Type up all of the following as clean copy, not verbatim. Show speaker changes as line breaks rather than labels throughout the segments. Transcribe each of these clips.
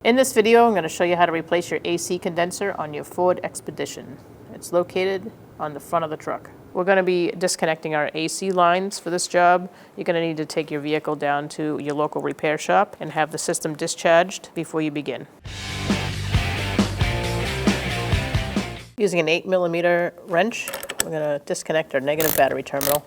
In this video, I'm going to show you how to replace your AC condenser on your Ford Expedition. It's located on the front of the truck. We're going to be disconnecting our AC lines for this job. You're going to need to take your vehicle down to your local repair shop and have the system discharged before you begin. Using an 8mm wrench, we're going to disconnect our negative battery terminal.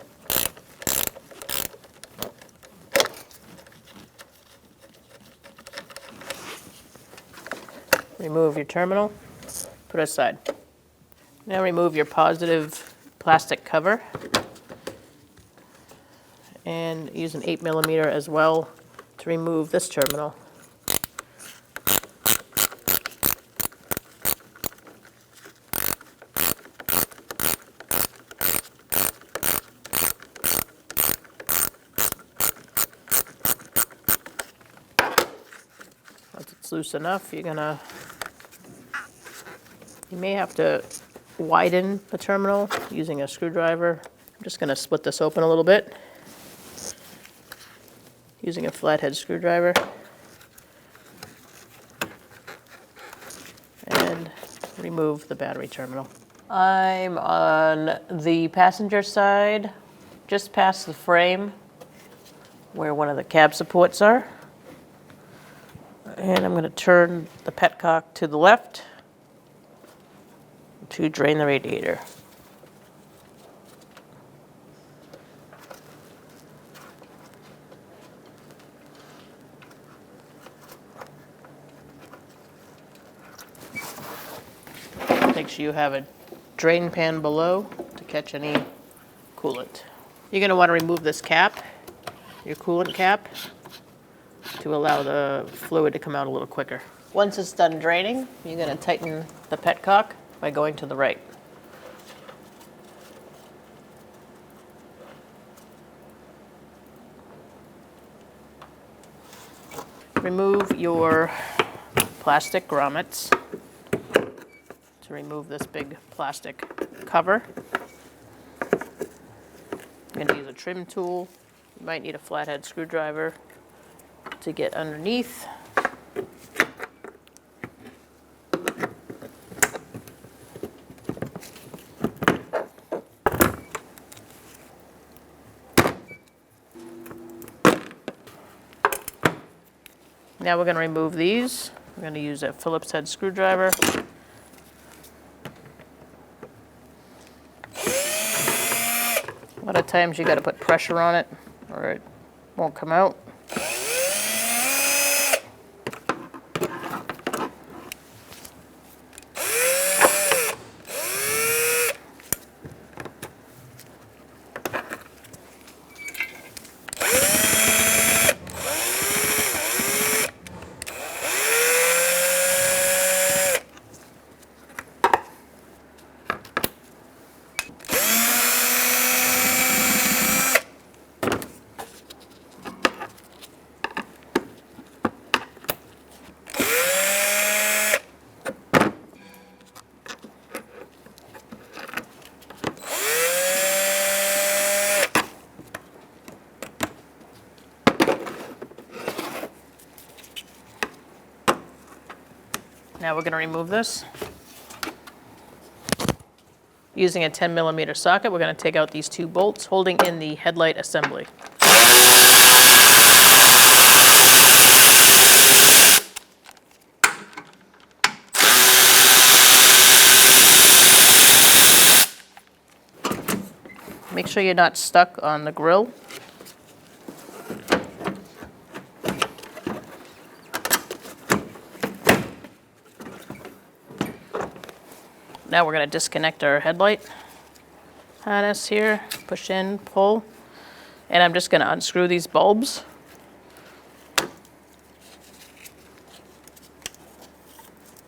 Remove your terminal, put it aside. Now remove your positive plastic cover and use an 8mm as well to remove this terminal. Once it's loose enough, you may have to widen the terminal using a screwdriver. I'm just going to split this open a little bit using a flathead screwdriver and remove the battery terminal. I'm on the passenger side, just past the frame where one of the cab supports are. And I'm going to turn the petcock to the left to drain the radiator. Make sure you have a drain pan below to catch any coolant. You're going to want to remove this cap, your coolant cap, to allow the fluid to come out a little quicker. Once it's done draining, you're going to tighten the petcock by going to the right. Remove your plastic grommets to remove this big plastic cover. You're going to use a trim tool. You might need a flathead screwdriver to get underneath. Now we're going to remove these. We're going to use a Phillips head screwdriver. A lot of times you got to put pressure on it or it won't come out. Now we're going to remove this. Using a 10mm socket, we're going to take out these two bolts holding in the headlight assembly. Make sure you're not stuck on the grill. Now we're going to disconnect our headlight harness here, push in, pull, and I'm just going to unscrew these bulbs.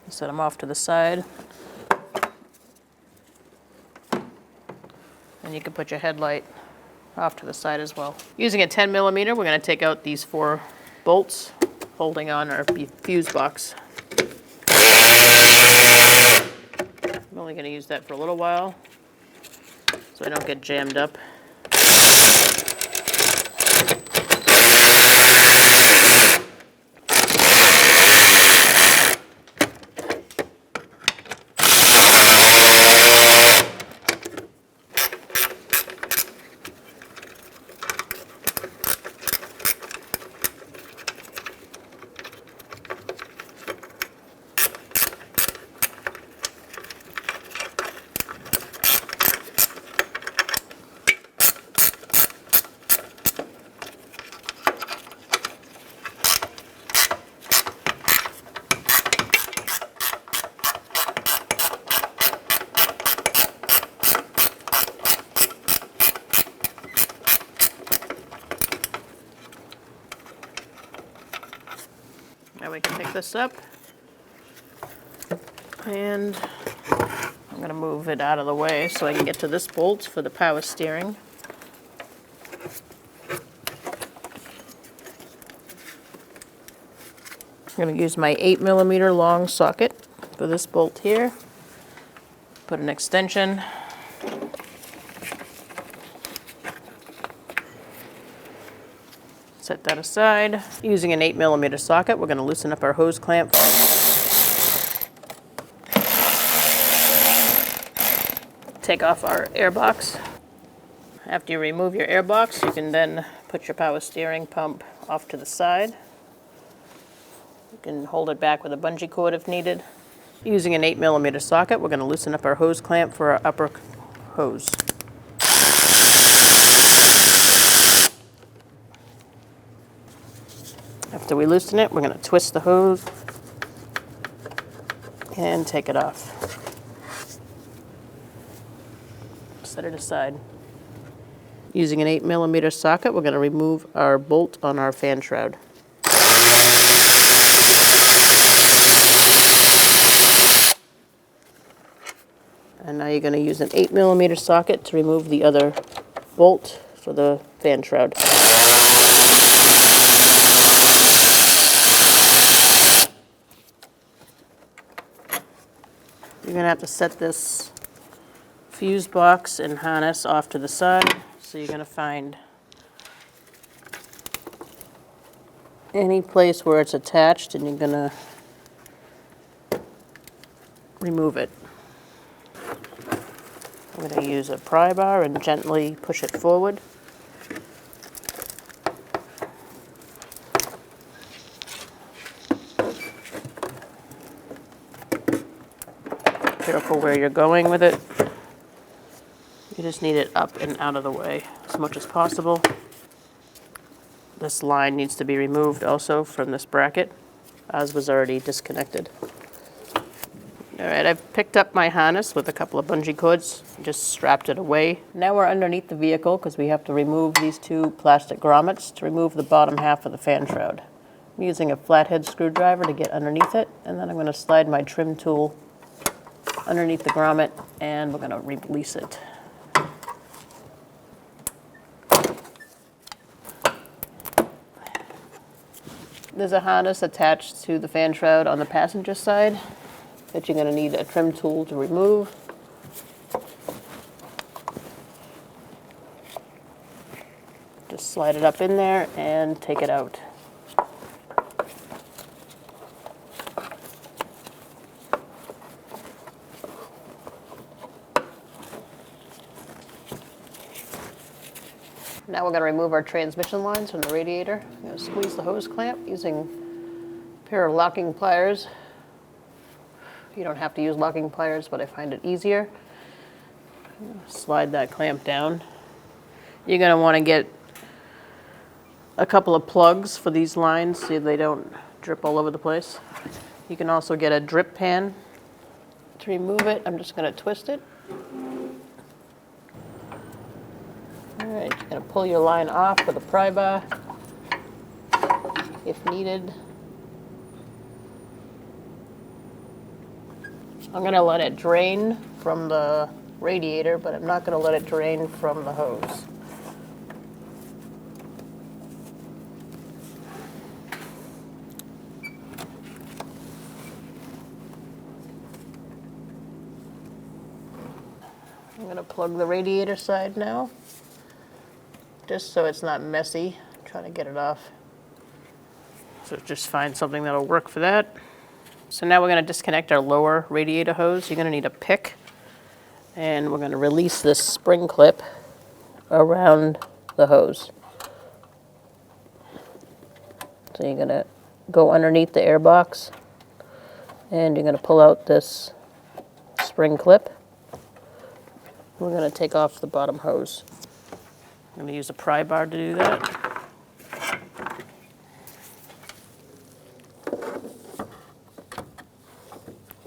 Set them off to the side. And you can put your headlight off to the side as well. Using a 10mm, we're going to take out these 4 bolts holding on our fuse box. I'm only going to use that for a little while so I don't get jammed up. this up. And I'm going to move it out of the way so I can get to this bolt for the power steering. I'm going to use my 8mm long socket for this bolt here. Put an extension. Set that aside. Using an 8mm socket, we're going to loosen up our hose clamp. Take off our air box. After you remove your air box, you can then put your power steering pump off to the side. You can hold it back with a bungee cord if needed. Using an 8mm socket, we're going to loosen up our hose clamp for our upper hose. After we loosen it, we're going to twist the hose and take it off. Set it aside. Using an 8mm socket, we're going to remove our bolt on our fan shroud. And now you're going to use an 8mm socket to remove the other bolt for the fan shroud. You're going to have to set this fuse box and harness off to the side. So you're going to find any place where it's attached and you're going to remove it. I'm going to use a pry bar and gently push it forward. Careful where you're going with it. You just need it up and out of the way as much as possible. This line needs to be removed also from this bracket, as was already disconnected. All right, I've picked up my harness with a couple of bungee cords, just strapped it away. Now we're underneath the vehicle because we have to remove these two plastic grommets to remove the bottom half of the fan shroud. I'm using a flathead screwdriver to get underneath it, and then I'm going to slide my trim tool underneath the grommet, and we're going to release it. There's a harness attached to the fan shroud on the passenger side that you're going to need a trim tool to remove. Just slide it up in there and take it out. Now we're going to remove our transmission lines from the radiator. I'm going to squeeze the hose clamp using a pair of locking pliers. You don't have to use locking pliers, but I find it easier. Slide that clamp down. You're going to want to get a couple of plugs for these lines so they don't drip all over the place. You can also get a drip pan to remove it. I'm just going to twist it. All right, you're going to pull your line off with a pry bar if needed. I'm going to let it drain from the radiator, but I'm not going to let it drain from the hose. I'm going to plug the radiator side now, just so it's not messy. I'm trying to get it off. So just find something that'll work for that. So now we're going to disconnect our lower radiator hose. You're going to need a pick, and we're going to release this spring clip around the hose. So you're going to go underneath the air box, and you're going to pull out this spring clip. We're going to take off the bottom hose. I'm going to use a pry bar to do that.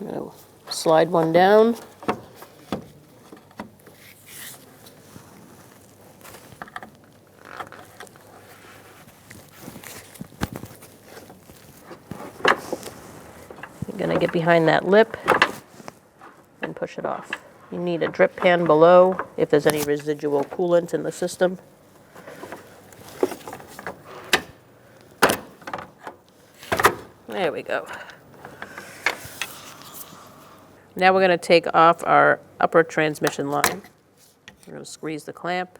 I'm going to slide one down. Gonna get behind that lip and push it off. You need a drip pan below if there's any residual coolant in the system. There we go. Now we're going to take off our upper transmission line. We're going to squeeze the clamp.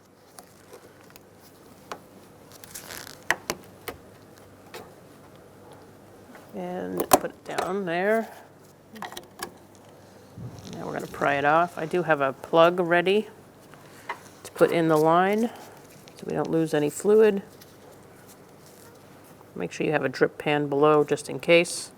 And put it down there. Now we're going to pry it off. I do have a plug ready to put in the line so we don't lose any fluid. Make sure you have a drip pan below just in case.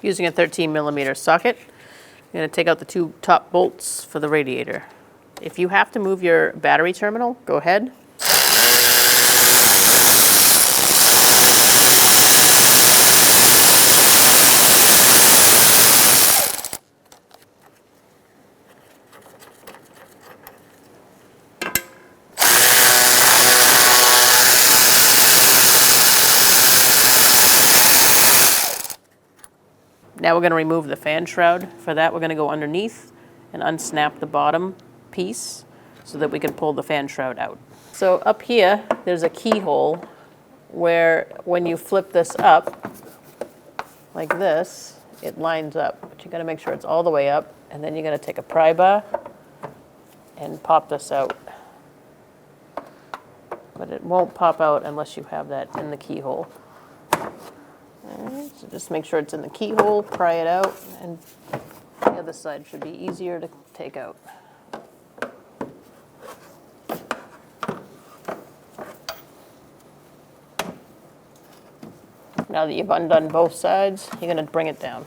Using a 13mm socket, I'm going to take out the two top bolts for the radiator. If you have to move your battery terminal, go ahead. Now we're going to remove the fan shroud. For that, we're going to go underneath and unsnap the bottom piece so that we can pull the fan shroud out. So up here, there's a keyhole where when you flip this up, like this, it lines up. But you got to make sure it's all the way up, and then you're going to take a pry bar and pop this out. But it won't pop out unless you have that in the keyhole. Alright, so just make sure it's in the keyhole, pry it out, and the other side should be easier to take out. Now that you've undone both sides, you're going to bring it down.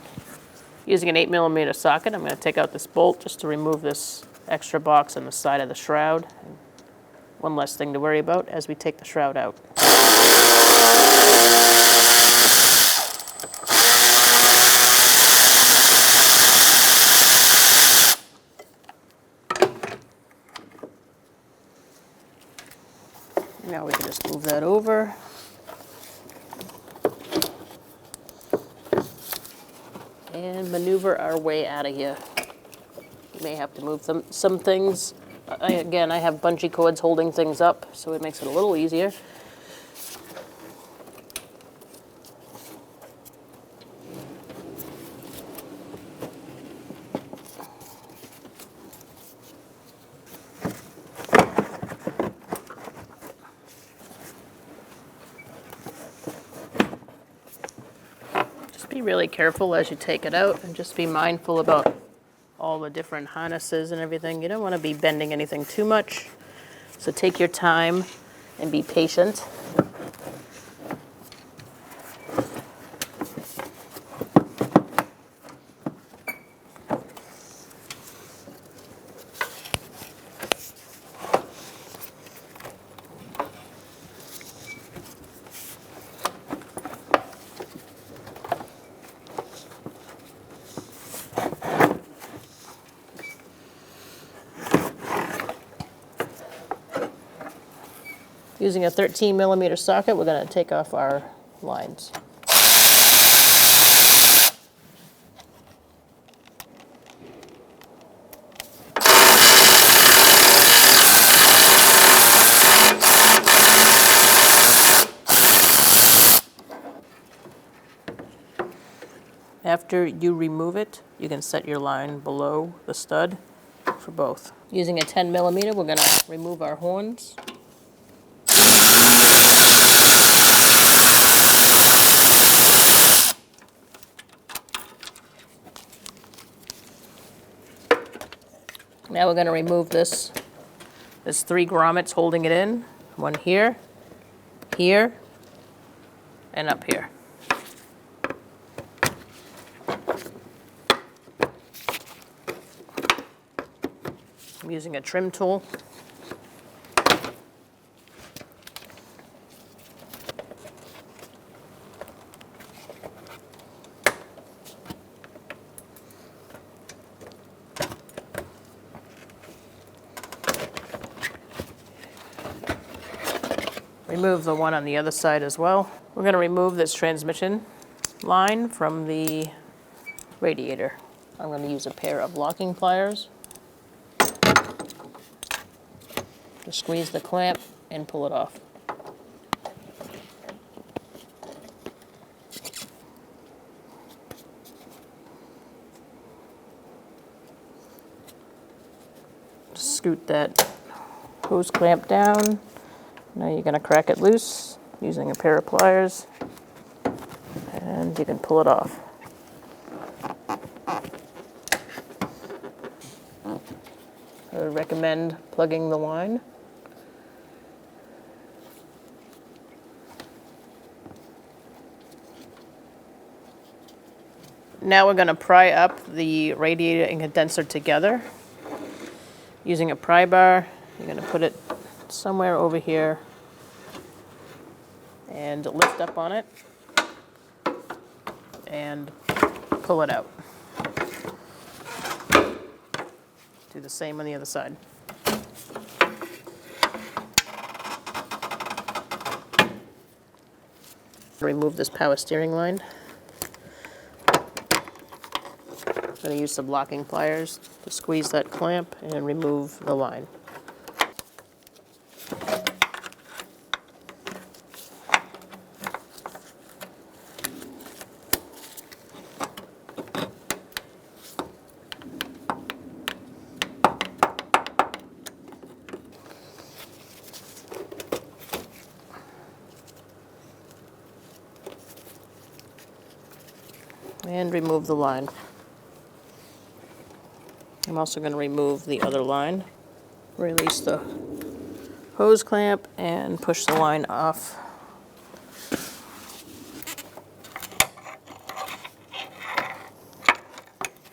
Using an 8mm socket, I'm going to take out this bolt just to remove this extra box on the side of the shroud. One less thing to worry about as we take the shroud out. Now we can just move that over. And maneuver our way out of here. We may have to move some things. Again, I have bungee cords holding things up, so it makes it a little easier. Be really careful as you take it out, and just be mindful about all the different harnesses and everything. You don't want to be bending anything too much, so take your time and be patient. Using a 13mm socket, we're going to take off our lines. After you remove it, you can set your line below the stud for both. Using a 10mm, we're going to remove our horns. Now we're going to remove this. There's 3 grommets holding it in. One here, here, and up here. I'm using a trim tool. remove the one on the other side as well. We're going to remove this transmission line from the radiator. I'm going to use a pair of locking pliers to squeeze the clamp and pull it off. Scoot that hose clamp down. Now you're going to crack it loose using a pair of pliers, and you can pull it off. I would recommend plugging the line. Now we're going to pry up the radiator and condenser together. Using a pry bar, you're going to put it somewhere over here and lift up on it and pull it out. Do the same on the other side. Remove this power steering line. I'm going to use some locking pliers to squeeze that clamp and remove the line. And remove the line. I'm also going to remove the other line. Release the hose clamp and push the line off.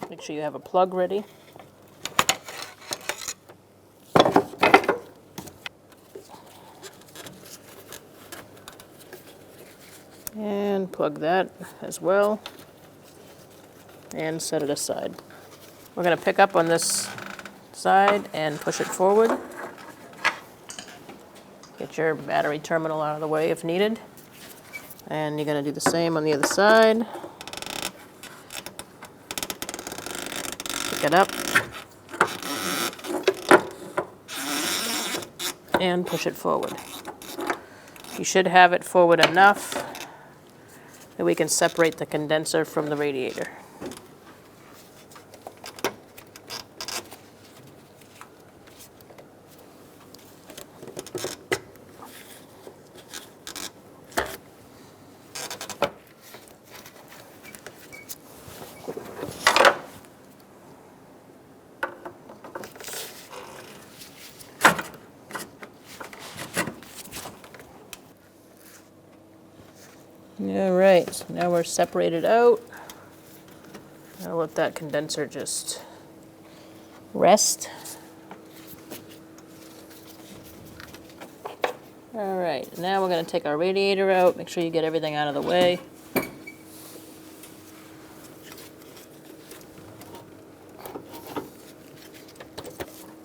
Make sure you have a plug ready. And plug that as well. And set it aside. We're going to pick up on this side and push it forward. Get your battery terminal out of the way if needed. And you're going to do the same on the other side. Pick it up. And push it forward. You should have it forward enough that we can separate the condenser from the radiator. All right, so now we're separated out. I'll let that condenser just rest. All right, now we're going to take our radiator out. Make sure you get everything out of the way.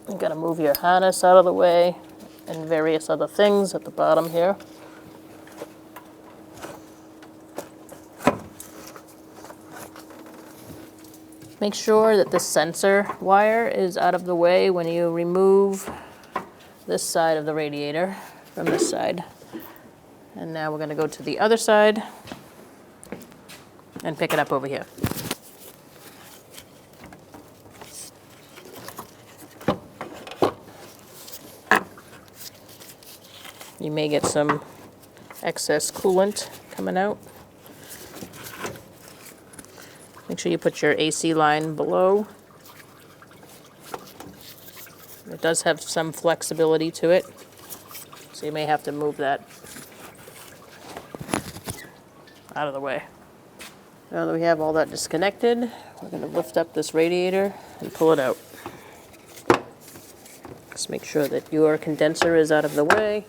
You've got to move your harness out of the way and various other things at the bottom here. Make sure that the sensor wire is out of the way when you remove this side of the radiator from this side. And now we're going to go to the other side and pick it up over here. You may get some excess coolant coming out. Make sure you put your AC line below. It does have some flexibility to it, so you may have to move that out of the way. Now that we have all that disconnected, we're going to lift up this radiator and pull it out. Just make sure that your condenser is out of the way.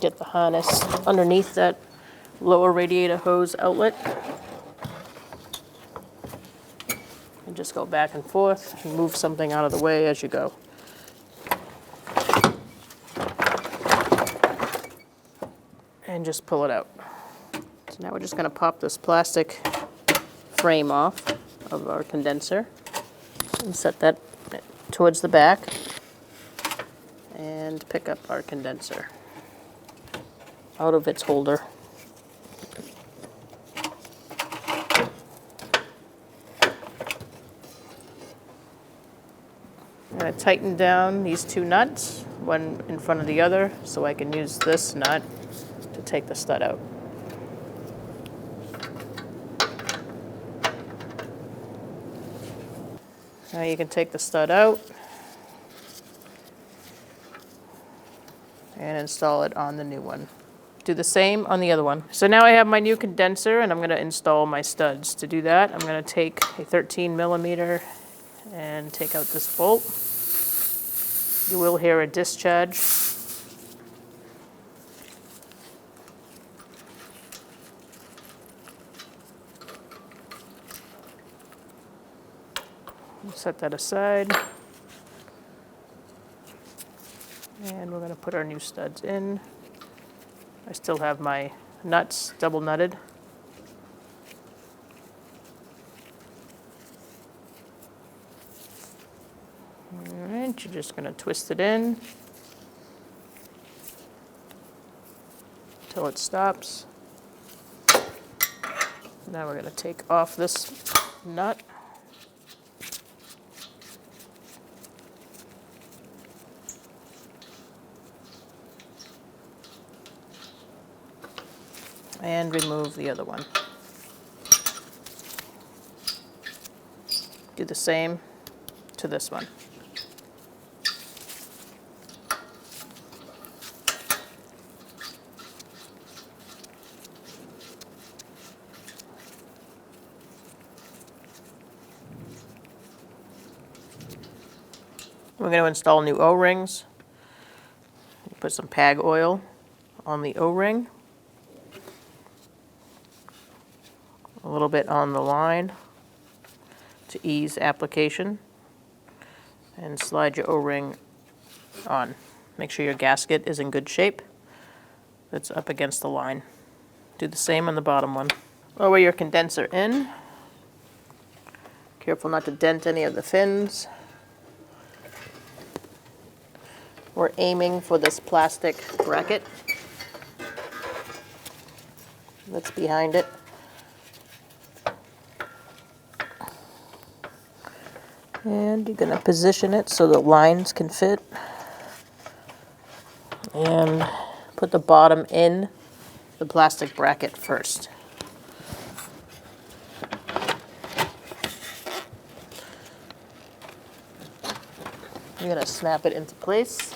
Get the harness underneath that lower radiator hose outlet. just go back and forth and move something out of the way as you go. And just pull it out. So now we're just going to pop this plastic frame off of our condenser and set that towards the back and pick up our condenser out of its holder. I'm going to tighten down these two nuts, one in front of the other, so I can use this nut to take the stud out. Now you can take the stud out and install it on the new one. Do the same on the other one. So now I have my new condenser and I'm going to install my studs. To do that, I'm going to take a 13mm and take out this bolt. You will hear a discharge. Set that aside. And we're going to put our new studs in. I still have my nuts double nutted. All right, you're just going to twist it in until it stops. Now we're going to take off this nut. And remove the other one. Do the same to this one. We're going to install new O-rings. Put some PAG oil on the O-ring. A little bit on the line to ease application, and slide your O-ring on. Make sure your gasket is in good shape. It's up against the line. Do the same on the bottom one. Lower your condenser in. Careful not to dent any of the fins. We're aiming for this plastic bracket that's behind it. And you're going to position it so the lines can fit. And put the bottom in the plastic bracket first. You're going to snap it into place.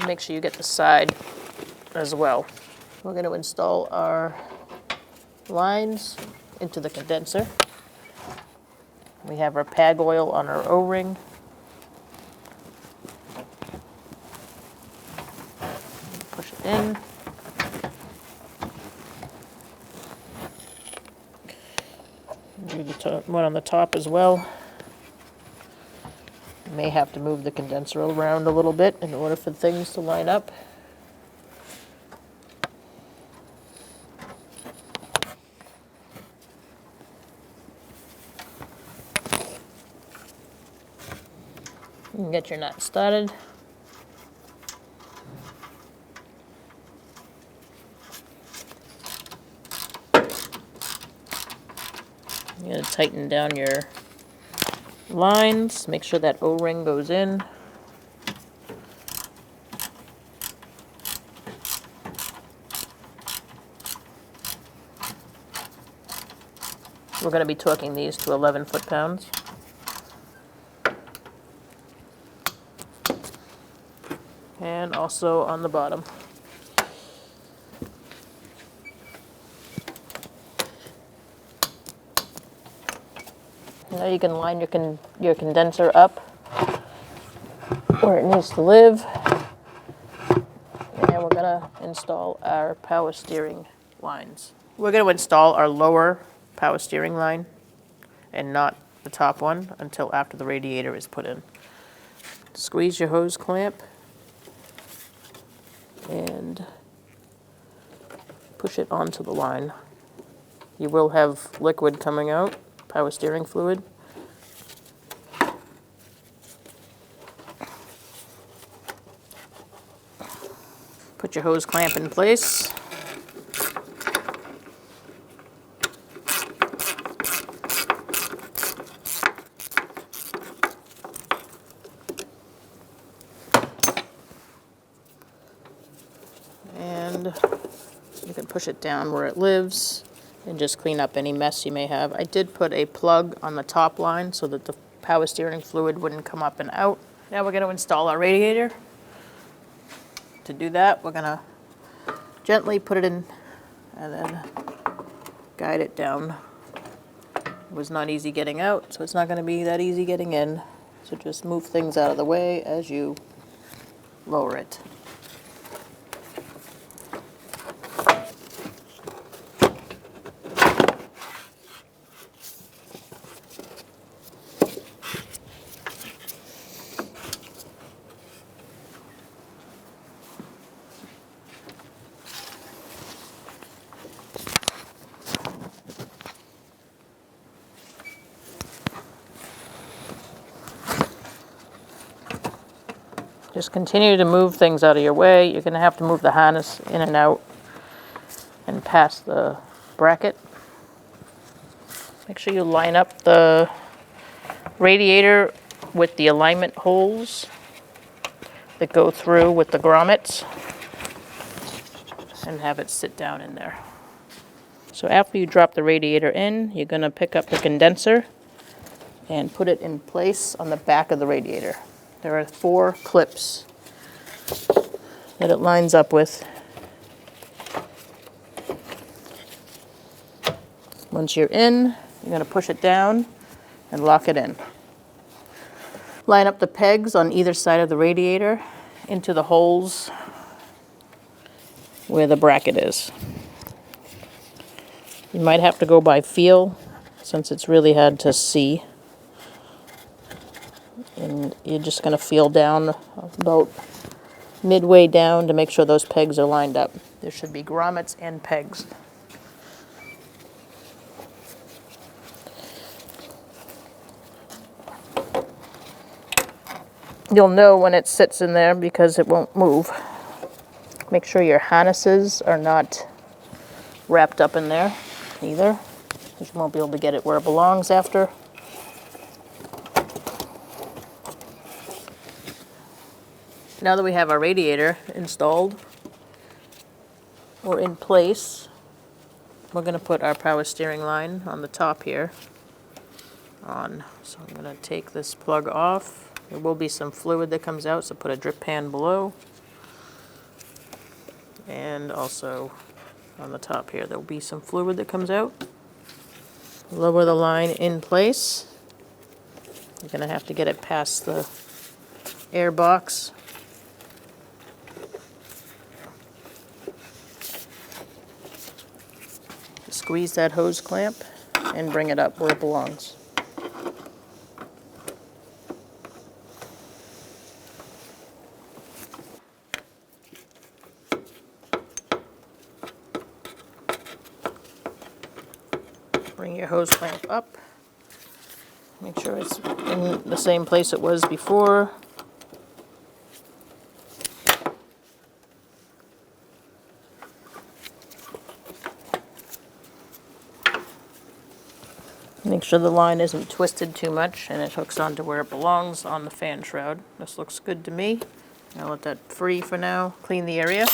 Make sure you get the side as well. We're going to install our lines into the condenser. We have our PAG oil on our O-ring. Push it in. Do the one on the top as well. You may have to move the condenser around a little bit in order for things to line up. You can get your nut started. You're going to tighten down your lines, make sure that O-ring goes in. We're going to be torquing these to 11 foot-pounds. And also on the bottom. you can line your condenser up where it needs to live. And we're gonna install our power steering lines. We're gonna install our lower power steering line and not the top one until after the radiator is put in. Squeeze your hose clamp and push it onto the line. You will have liquid coming out, power steering fluid. Put your hose clamp in place. And you can push it down where it lives and just clean up any mess you may have. I did put a plug on the top line so that the power steering fluid wouldn't come up and out. Now we're going to install our radiator. To do that, we're going to gently put it in and then guide it down. It was not easy getting out, so it's not going to be that easy getting in. So just move things out of the way as you lower it. Just continue to move things out of your way. You're going to have to move the harness in and out and past the bracket. Make sure you line up the radiator with the alignment holes that go through with the grommets and have it sit down in there. So after you drop the radiator in, you're going to pick up the condenser and put it in place on the back of the radiator. There are 4 clips that it lines up with. Once you're in, you're going to push it down and lock it in. Line up the pegs on either side of the radiator into the holes where the bracket is. You might have to go by feel since it's really hard to see. And you're just going to feel down about midway down to make sure those pegs are lined up. There should be grommets and pegs. You'll know when it sits in there because it won't move. Make sure your harnesses are not wrapped up in there either, because you won't be able to get it where it belongs after. Now that we have our radiator installed or in place, we're going to put our power steering line on the top here on. So I'm going to take this plug off. There will be some fluid that comes out, so put a drip pan below. And also on the top here, there will be some fluid that comes out. Lower the line in place. You're going to have to get it past the air box. Squeeze that hose clamp and bring it up where it belongs. Bring your hose clamp up. Make sure it's in the same place it was before. Make sure the line isn't twisted too much and it hooks onto where it belongs on the fan shroud. This looks good to me. I'll let that free for now. Clean the area.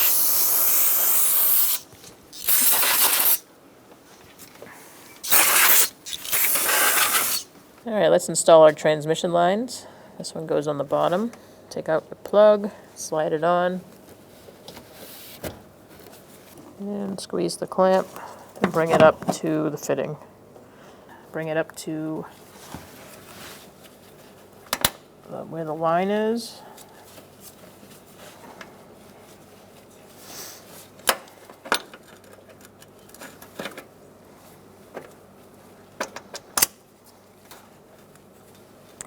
Alright, let's install our transmission lines. This one goes on the bottom. Take out the plug, slide it on, and squeeze the clamp and bring it up to the fitting. Bring it up to where the line is.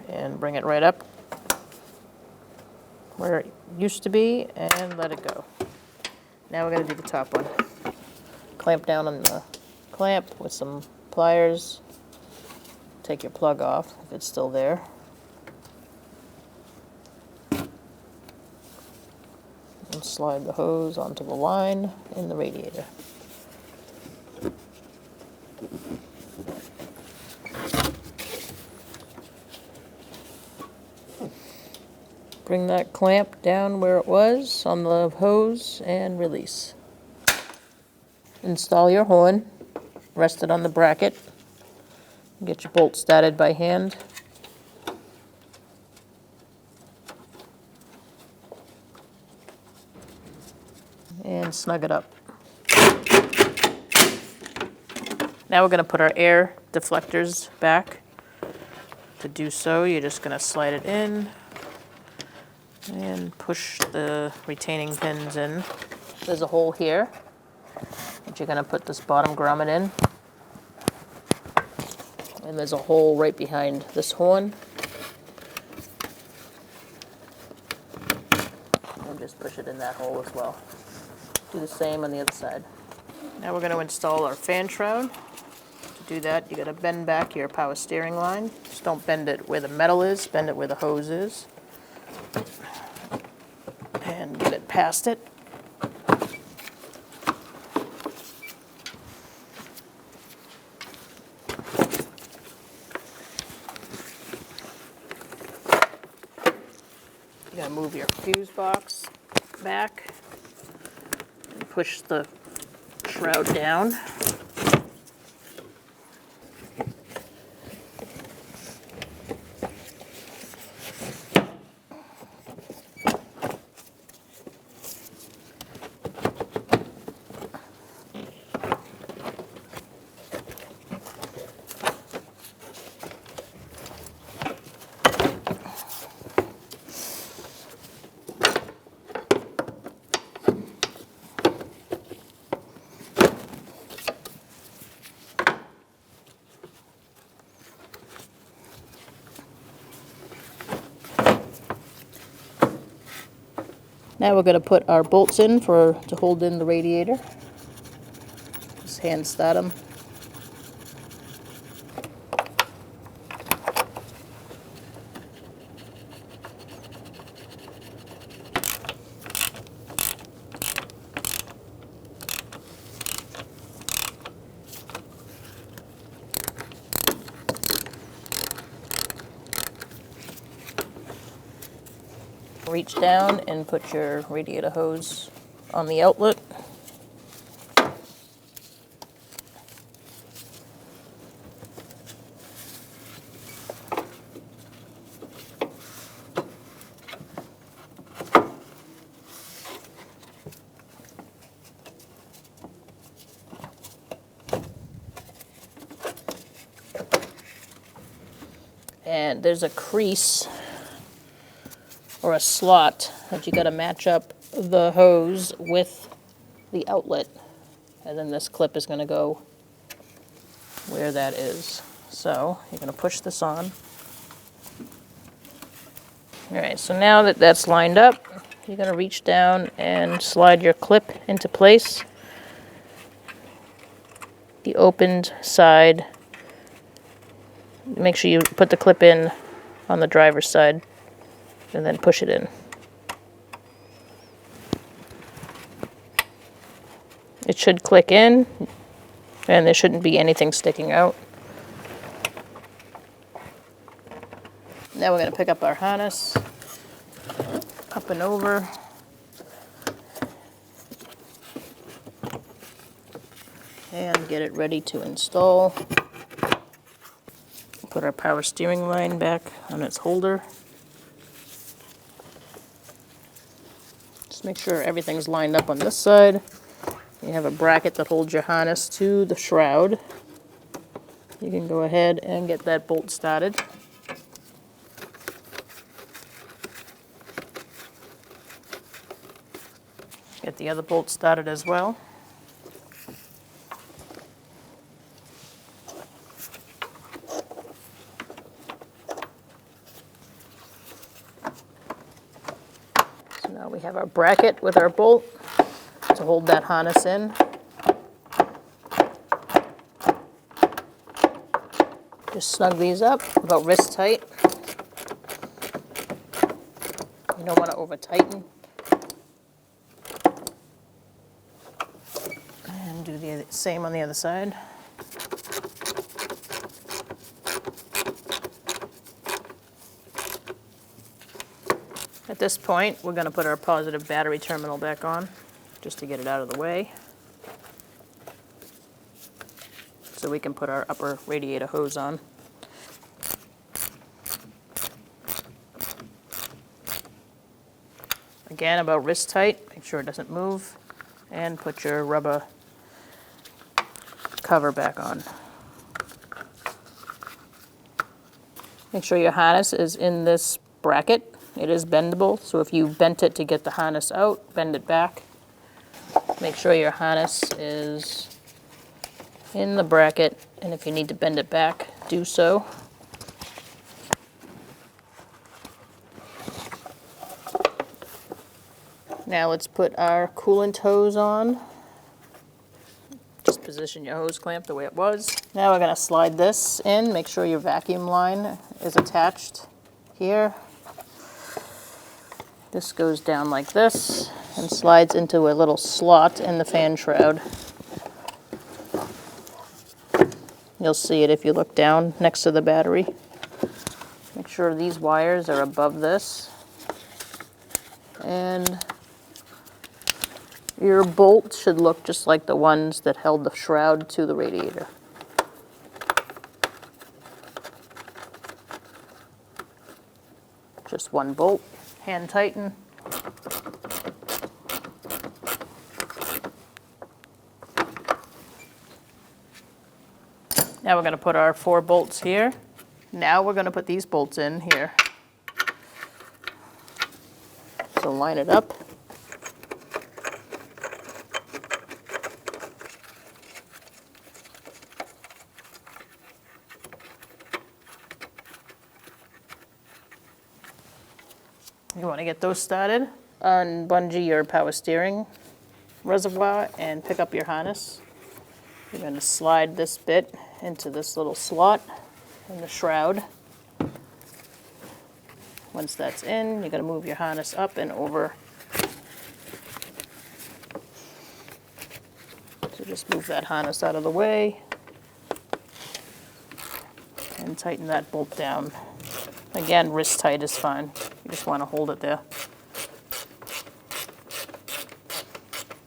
And bring it right up where it used to be and let it go. Now we're going to do the top one. Clamp down on the clamp with some pliers. Take your plug off if it's still there. And slide the hose onto the line in the radiator. Bring that clamp down where it was on the hose and release. Install your horn, rest it on the bracket. Get your bolt started by hand. And snug it up. Now we're going to put our air deflectors back. To do so, you're just going to slide it in and push the retaining pins in. There's a hole here that you're going to put this bottom grommet in. And there's a hole right behind this horn. And just push it in that hole as well. Do the same on the other side. Now we're going to install our fan shroud. To do that, you got to bend back your power steering line. Just don't bend it where the metal is, bend it where the hose is. And get it past it. You gotta move your fuse box back and push the shroud down. Now we're going to put our bolts in to hold in the radiator. Just hand start them. Reach down and put your radiator hose on the outlet. And there's a crease or a slot that you got to match up the hose with the outlet, and then this clip is going to go where that is. So you're going to push this on. All right, so now that that's lined up, you're going to reach down and slide your clip into place. The opened side, make sure you put the clip in on the driver's side and then push it in. It should click in, and there shouldn't be anything sticking out. Now we're going to pick up our harness, up and over, and get it ready to install. Put our power steering line back on its holder. Just make sure everything's lined up on this side. You have a bracket that holds your harness to the shroud. You can go ahead and get that bolt started. Get the other bolt started as well. So now we have our bracket with our bolt to hold that harness in. Just snug these up about wrist tight. You don't want to over tighten. And do the same on the other side. At this point, we're going to put our positive battery terminal back on, just to get it out of the way. So we can put our upper radiator hose on. Again, about wrist tight, make sure it doesn't move, and put your rubber cover back on. Make sure your harness is in this bracket. It is bendable, so if you bent it to get the harness out, bend it back. Make sure your harness is in the bracket, and if you need to bend it back, do so. Now let's put our coolant hose on. Just position your hose clamp the way it was. Now we're going to slide this in. Make sure your vacuum line is attached here. This goes down like this and slides into a little slot in the fan shroud. You'll see it if you look down next to the battery. Make sure these wires are above this. And your bolt should look just like the ones that held the shroud to the radiator. Just one bolt. Hand tighten. Now we're going to put our 4 bolts here. Now we're going to put these bolts in here. So line it up. You want to get those started. Unbungee your power steering reservoir and pick up your harness. You're going to slide this bit into this little slot in the shroud. Once that's in, you're going to move your harness up and over. So just move that harness out of the way and tighten that bolt down. Again, wrist tight is fine. You just want to hold it there.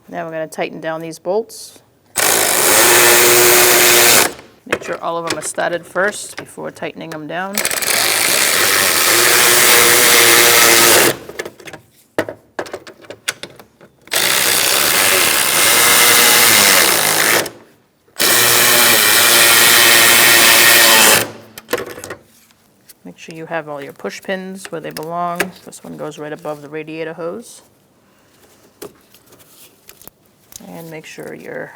Now we're going to tighten down these bolts. Make sure all of them are started first before tightening them down. Make sure you have all your push pins where they belong. This one goes right above the radiator hose. And make sure your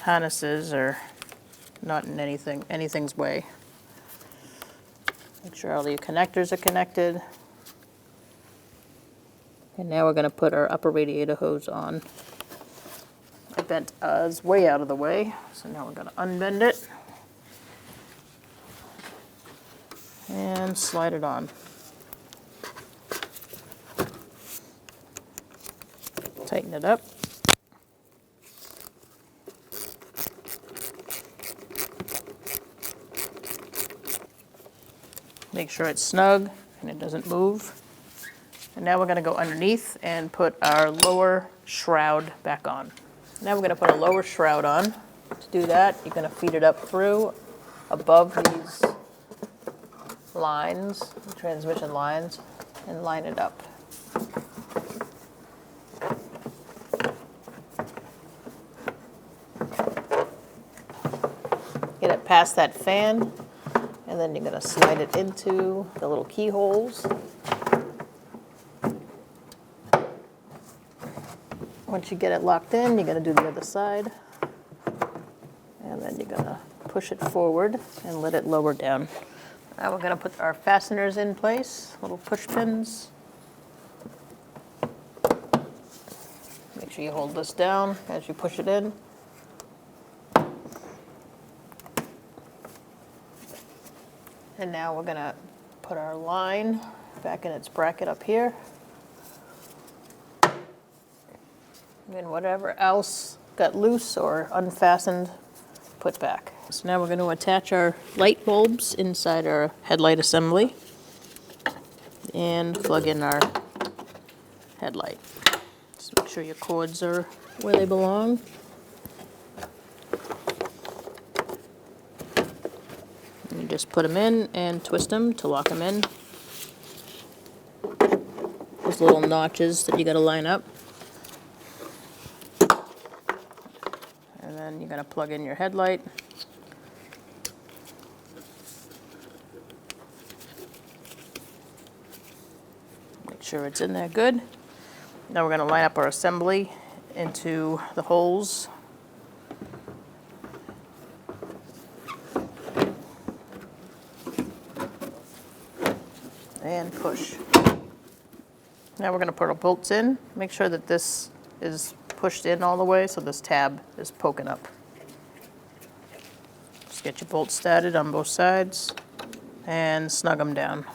harnesses are not in anything's way. Make sure all your connectors are connected. And now we're going to put our upper radiator hose on. I bent ours way out of the way, so now we're going to unbend it and slide it on. Tighten it up. Make sure it's snug and it doesn't move. And now we're going to go underneath and put our lower shroud back on. Now we're going to put a lower shroud on. To do that, you're going to feed it up through above these lines, transmission lines, and line it up. Get it past that fan, and then you're going to slide it into the little keyholes. Once you get it locked in, you're going to do the other side. And then you're going to push it forward and let it lower down. Now we're going to put our fasteners in place, little push pins. Make sure you hold this down as you push it in. And now we're going to put our line back in its bracket up here. And whatever else got loose or unfastened, put back. So now we're going to attach our light bulbs inside our headlight assembly and plug in our headlight. Just make sure your cords are where they belong. And you just put them in and twist them to lock them in. Those little notches that you got to line up. And then you're going to plug in your headlight. Make sure it's in there good. Now we're going to line up our assembly into the holes. And push. Now we're going to put our bolts in. Make sure that this is pushed in all the way so this tab is poking up. Just get your bolts started on both sides and snug them down.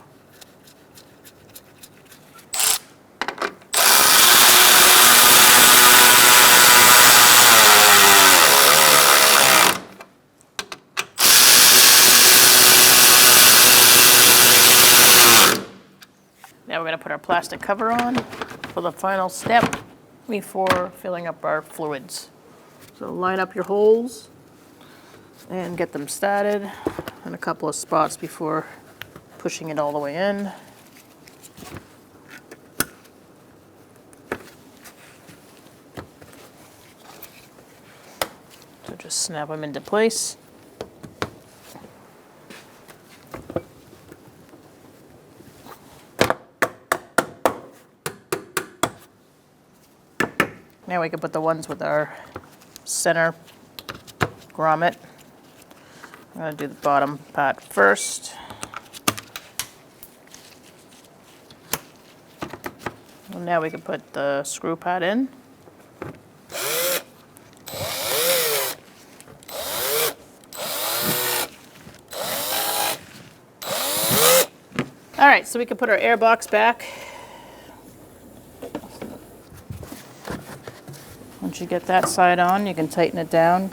Now we're going to put our plastic cover on for the final step before filling up our fluids. So line up your holes and get them started in a couple of spots before pushing it all the way in. So just snap them into place. Now we can put the ones with our center grommet. I'm going to do the bottom part first. And now we can put the screw part in. All right, so we can put our air box back. Once you get that side on, you can tighten it down.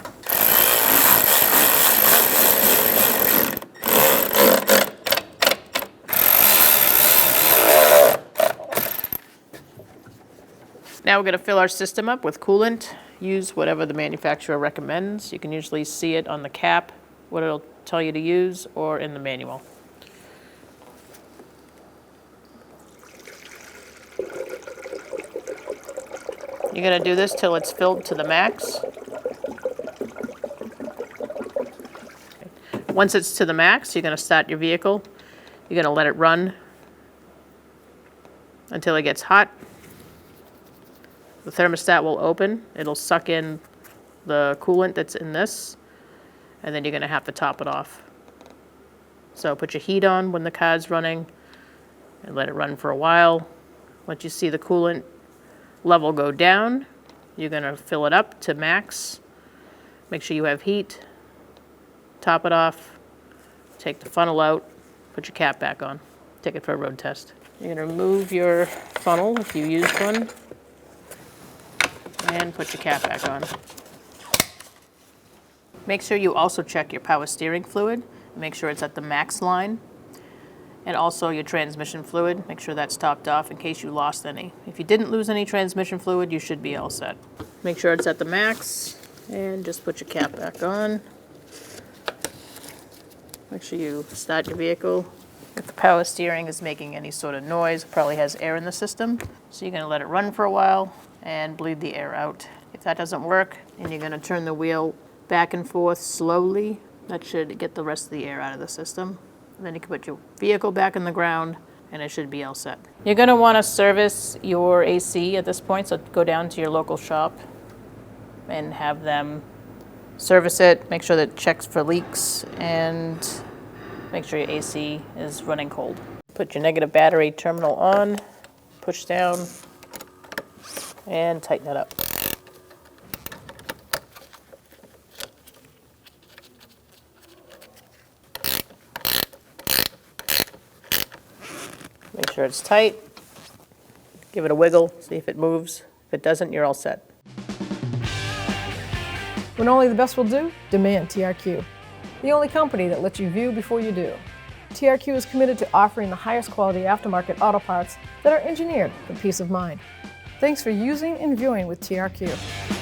Now we're going to fill our system up with coolant. Use whatever the manufacturer recommends. You can usually see it on the cap, what it'll tell you to use, or in the manual. You're going to do this till it's filled to the max. Once it's to the max, you're going to start your vehicle. You're going to let it run until it gets hot. The thermostat will open. It'll suck in the coolant that's in this, and then you're going to have to top it off. So put your heat on when the car's running and let it run for a while. Once you see the coolant level go down, you're going to fill it up to max. Make sure you have heat. Top it off. Take the funnel out. Put your cap back on. Take it for a road test. You're going to remove your funnel if you used one. And put your cap back on. Make sure you also check your power steering fluid. Make sure it's at the max line. And also your transmission fluid. Make sure that's topped off in case you lost any. If you didn't lose any transmission fluid, you should be all set. Make sure it's at the max and just put your cap back on. Make sure you start your vehicle. If the power steering is making any sort of noise, it probably has air in the system. So you're going to let it run for a while and bleed the air out. If that doesn't work, and you're going to turn the wheel back and forth slowly, that should get the rest of the air out of the system. And then you can put your vehicle back in the ground and it should be all set. You're going to want to service your AC at this point, so go down to your local shop and have them service it, make sure that it checks for leaks, and make sure your AC is running cold. Put your negative battery terminal on, push down, and tighten it up. Make sure it's tight. Give it a wiggle, see if it moves. If it doesn't, you're all set.
When only the best will do, demand TRQ. The only company that lets you view before you do. TRQ is committed to offering the highest quality aftermarket auto parts that are engineered for peace of mind. Thanks for using and viewing with TRQ.